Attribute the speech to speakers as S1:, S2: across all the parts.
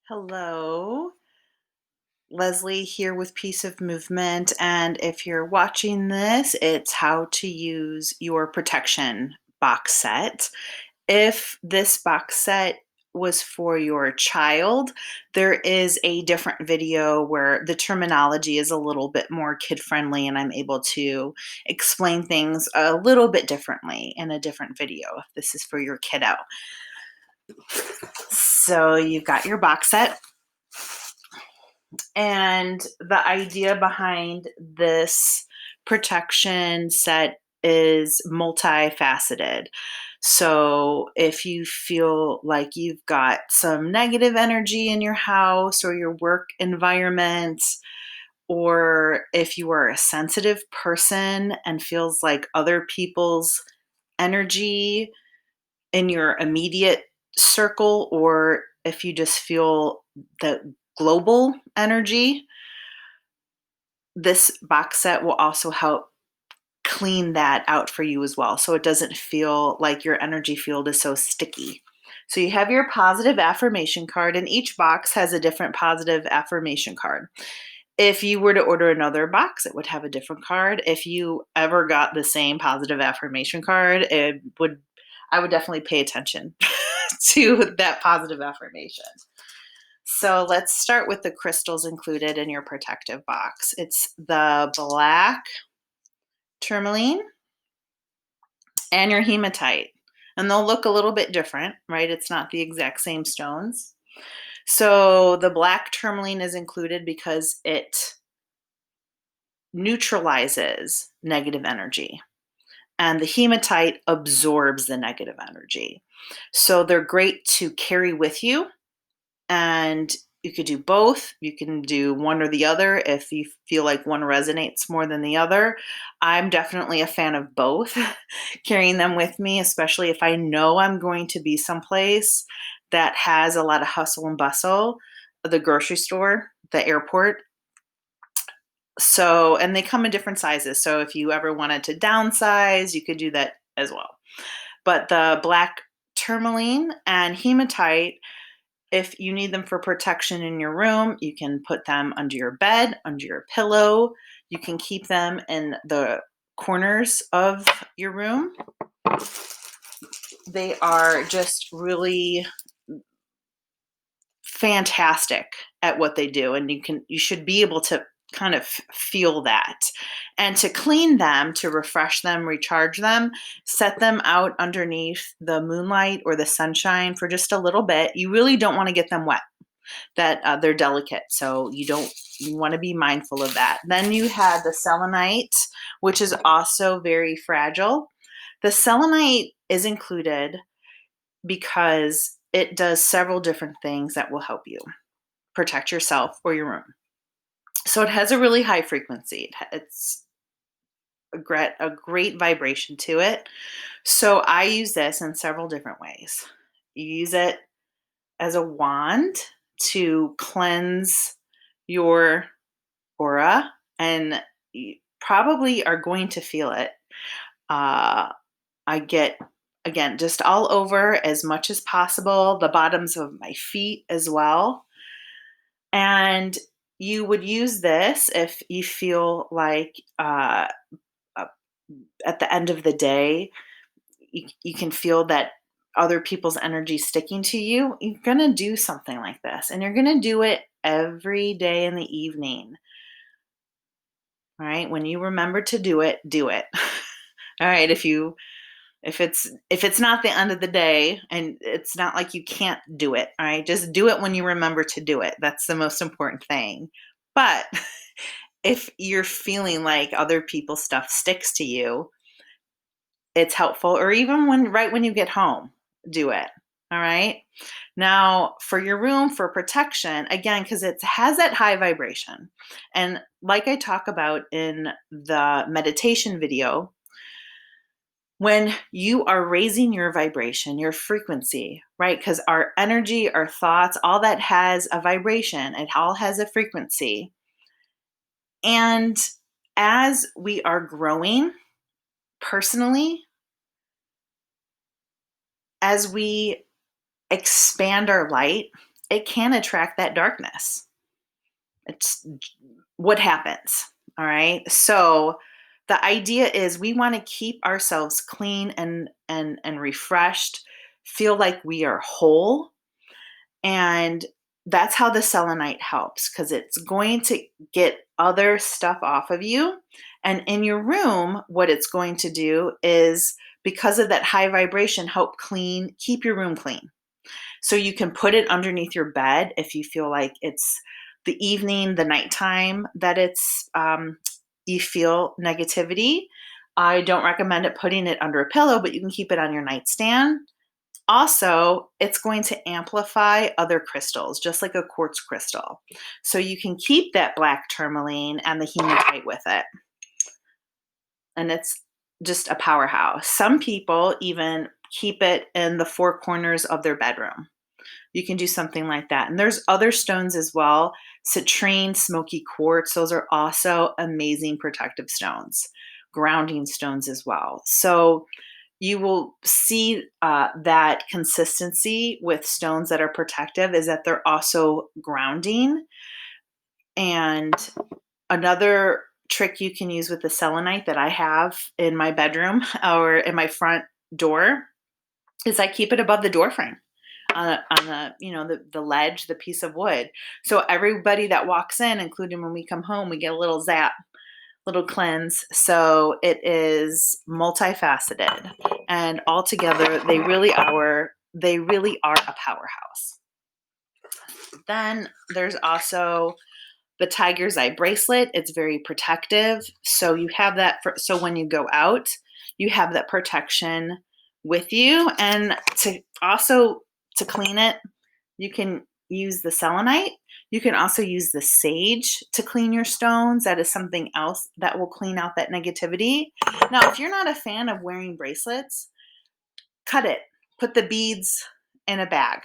S1: Hello, Leslie here with Piece of Movement. And if you're watching this, it's how to use your protection box set. If this box set was for your child, there is a different video where the terminology is a little bit more kid friendly, and I'm able to explain things a little bit differently in a different video if this is for your kiddo. So you've got your box set. And the idea behind this protection set is multifaceted. So if you feel like you've got some negative energy in your house or your work environment, or if you are a sensitive person and feels like other people's energy in your immediate circle, or if you just feel the global energy, this box set will also help clean that out for you as well. So it doesn't feel like your energy field is so sticky. So you have your positive affirmation card, and each box has a different positive affirmation card. If you were to order another box, it would have a different card. If you ever got the same positive affirmation card, I would definitely pay attention to that positive affirmation. So let's start with the crystals included in your protective box. It's the black tourmaline and your hematite. And they'll look a little bit different, right? It's not the exact same stones. So the black tourmaline is included because it neutralizes negative energy, and the hematite absorbs the negative energy. So they're great to carry with you, and you could do both. You can do one or the other if you feel like one resonates more than the other. I'm definitely a fan of both, carrying them with me, especially if I know I'm going to be someplace that has a lot of hustle and bustle, the grocery store, the airport. So, and they come in different sizes. So if you ever wanted to downsize, you could do that as well. But the black tourmaline and hematite, if you need them for protection in your room, you can put them under your bed, under your pillow. You can keep them in the corners of your room. They are just really fantastic at what they do, and you should be able to kind of feel that. And to clean them, to refresh them, recharge them, set them out underneath the moonlight or the sunshine for just a little bit. You really don't want to get them wet, that they're delicate, so you want to be mindful of that. Then you have the selenite, which is also very fragile. The selenite is included because it does several different things that will help you protect yourself or your room. So it has a really high frequency. It's a great vibration to it. So I use this in several different ways. You use it as a wand to cleanse your aura, and you probably are going to feel it. I get, again, just all over as much as possible, the bottoms of my feet as well. And you would use this if you feel like uh, at the end of the day, you can feel that other people's energy sticking to you. You're going to do something like this, and you're going to do it every day in the evening. All right. When you remember to do it, do it. All right. If it's not the end of the day, and it's not like you can't do it, all right, just do it when you remember to do it. That's the most important thing. But if you're feeling like other people's stuff sticks to you, it's helpful, or even right when you get home, do it. All right. Now, for your room, for protection, again, because it has that high vibration. And like I talk about in the meditation video, when you are raising your vibration, your frequency, right? Because our energy, our thoughts, all that has a vibration, it all has a frequency. And as we are growing personally, as we expand our light, it can attract that darkness. It's what happens. All right. So the idea is we want to keep ourselves clean and refreshed, feel like we are whole. And that's how the selenite helps, because it's going to get other stuff off of you. And in your room, what it's going to do is, because of that high vibration, help keep your room clean. So you can put it underneath your bed if you feel like it's the evening, the nighttime that you feel negativity. I don't recommend putting it under a pillow, but you can keep it on your nightstand. Also, it's going to amplify other crystals, just like a quartz crystal. So you can keep that black tourmaline and the hematite with it. And it's just a powerhouse. Some people even keep it in the four corners of their bedroom. You can do something like that. And there's other stones as well. Citrine, smoky quartz, those are also amazing protective stones, grounding stones as well. So you will see that consistency with stones that are protective is that they're also grounding. And another trick you can use with the selenite that I have in my bedroom or in my front door is I keep it above the door frame on the ledge, the piece of wood. So everybody that walks in, including when we come home, we get a little zap, little cleanse. So it is multifaceted, and altogether they really are a powerhouse. Then there's also the tiger's eye bracelet. It's very protective. So you have that so when you go out, you have that protection with you. And to clean it, you can use the selenite. You can also use the sage to clean your stones. That is something else that will clean out that negativity. Now, if you're not a fan of wearing bracelets, cut it. Put the beads in a bag,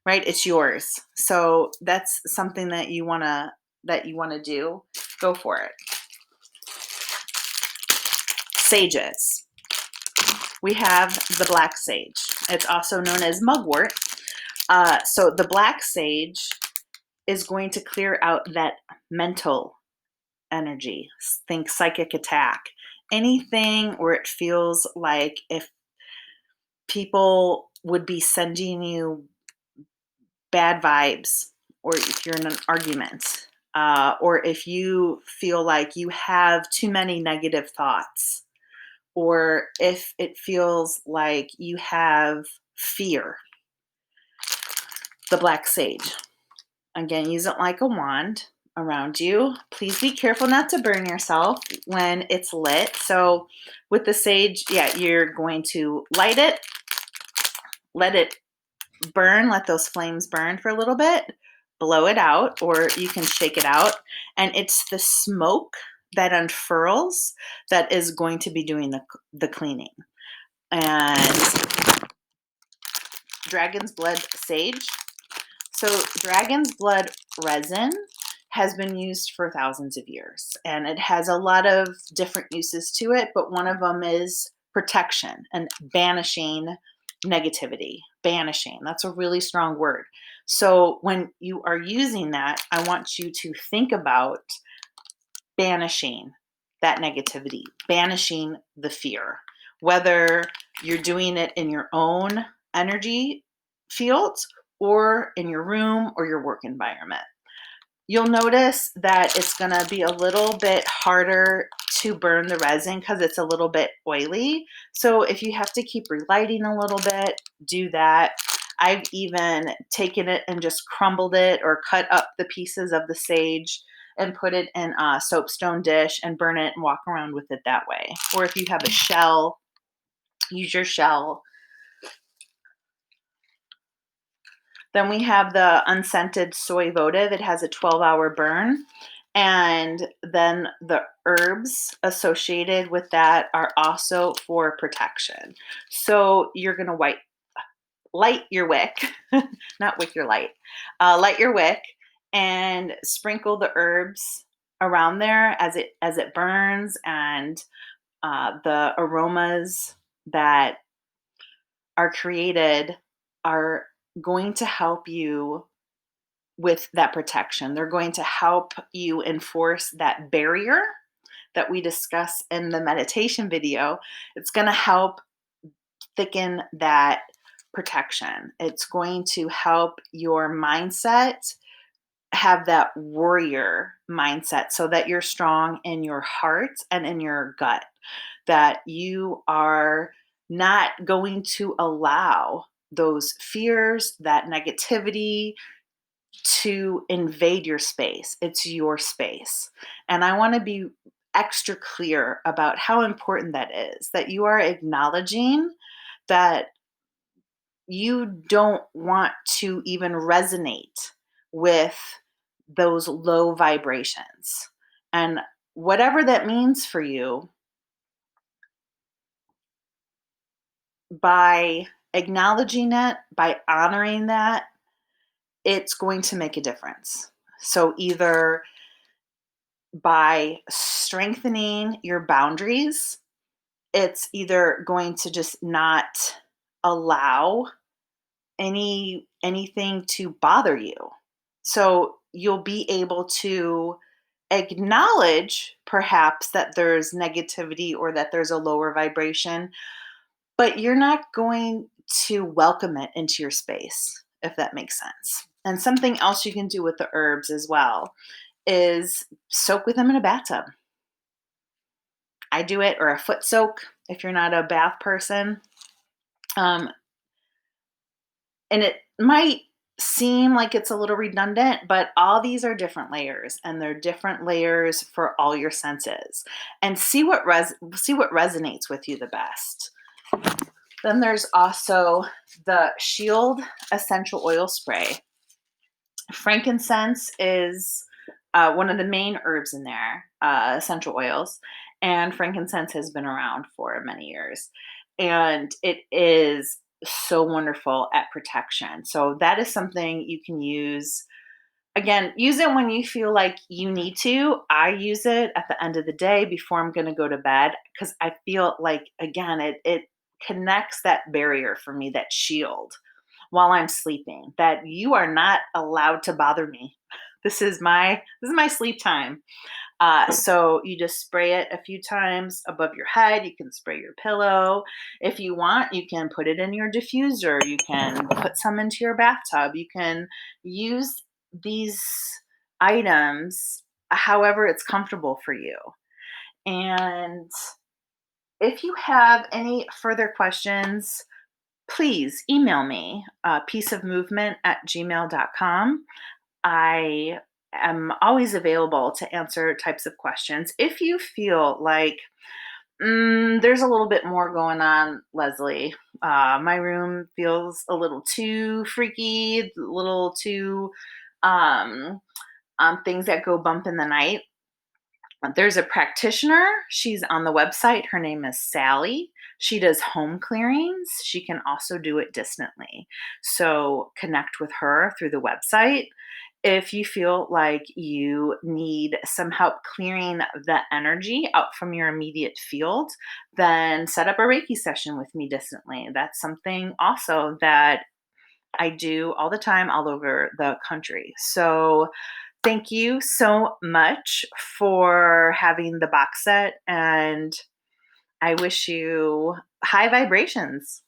S1: right? It's yours. So that's something that you want to do. Go for it. Sages. We have the black sage. It's also known as mugwort. So the black sage is going to clear out that mental energy. Think psychic attack. Anything where it feels like if people would be sending you bad vibes, or if you're in an argument, or if you feel like you have too many negative thoughts, or if it feels like you have fear. The black sage. Again, use it like a wand around you. Please be careful not to burn yourself when it's lit. So with the sage, you're going to light it, let it burn, let those flames burn for a little bit, blow it out, or you can shake it out. And it's the smoke that unfurls that is going to be doing the cleaning. And dragon's blood sage. So dragon's blood resin has been used for thousands of years, and it has a lot of different uses to it, but one of them is protection and banishing negativity. Banishing, that's a really strong word. So when you are using that, I want you to think about banishing that negativity, banishing the fear, whether you're doing it in your own energy fields or in your room or your work environment. You'll notice that it's going to be a little bit harder to burn the resin because it's a little bit oily. So if you have to keep relighting a little bit, do that. I've even taken it and just crumbled it or cut up the pieces of the sage and put it in a soapstone dish and burn it and walk around with it that way. Or if you have a shell, use your shell. Then we have the unscented soy votive. It has a 12-hour burn. And then the herbs associated with that are also for protection. So you're going to light your wick, not wick your light, light your wick and sprinkle the herbs around there as it burns, and the aromas that are created are going to help you with that protection. They're going to help you enforce that barrier that we discuss in the meditation video. It's going to help thicken that protection. It's going to help your mindset have that warrior mindset so that you're strong in your heart and in your gut, that you are not going to allow those fears, that negativity to invade your space. It's your space. And I want to be extra clear about how important that is, that you are acknowledging that you don't want to even resonate with those low vibrations. And whatever that means for you, by acknowledging it, by honoring that, it's going to make a difference. So either by strengthening your boundaries, it's either going to just not allow anything to bother you. So you'll be able to acknowledge perhaps that there's negativity or that there's a lower vibration, but you're not going to welcome it into your space, if that makes sense. And something else you can do with the herbs as well is soak with them in a bathtub. I do it, or a foot soak if you're not a bath person. Um, and it might seem like it's a little redundant, but all these are different layers, and they're different layers for all your senses. And see what resonates with you the best. Then there's also the Shield essential oil spray. Frankincense is one of the main herbs in there, essential oils, and frankincense has been around for many years. And it is so wonderful at protection. So that is something you can use. Again, use it when you feel like you need to. I use it at the end of the day before I'm going to go to bed because I feel like, again, it connects that barrier for me, that shield while I'm sleeping, that you are not allowed to bother me. This is my sleep time. So you just spray it a few times above your head. You can spray your pillow. If you want, you can put it in your diffuser. You can put some into your bathtub. You can use these items however it's comfortable for you. And if you have any further questions, please email me, peaceofmovement@gmail.com. I am always available to answer types of questions. If you feel like there's a little bit more going on, Leslie, my room feels a little too freaky, a little too um, things that go bump in the night. There's a practitioner. She's on the website. Her name is Sally. She does home clearings. She can also do it distantly. So connect with her through the website. If you feel like you need some help clearing the energy out from your immediate field, then set up a Reiki session with me distantly. That's something also that I do all the time, all over the country. So thank you so much for having the box set, and I wish you high vibrations.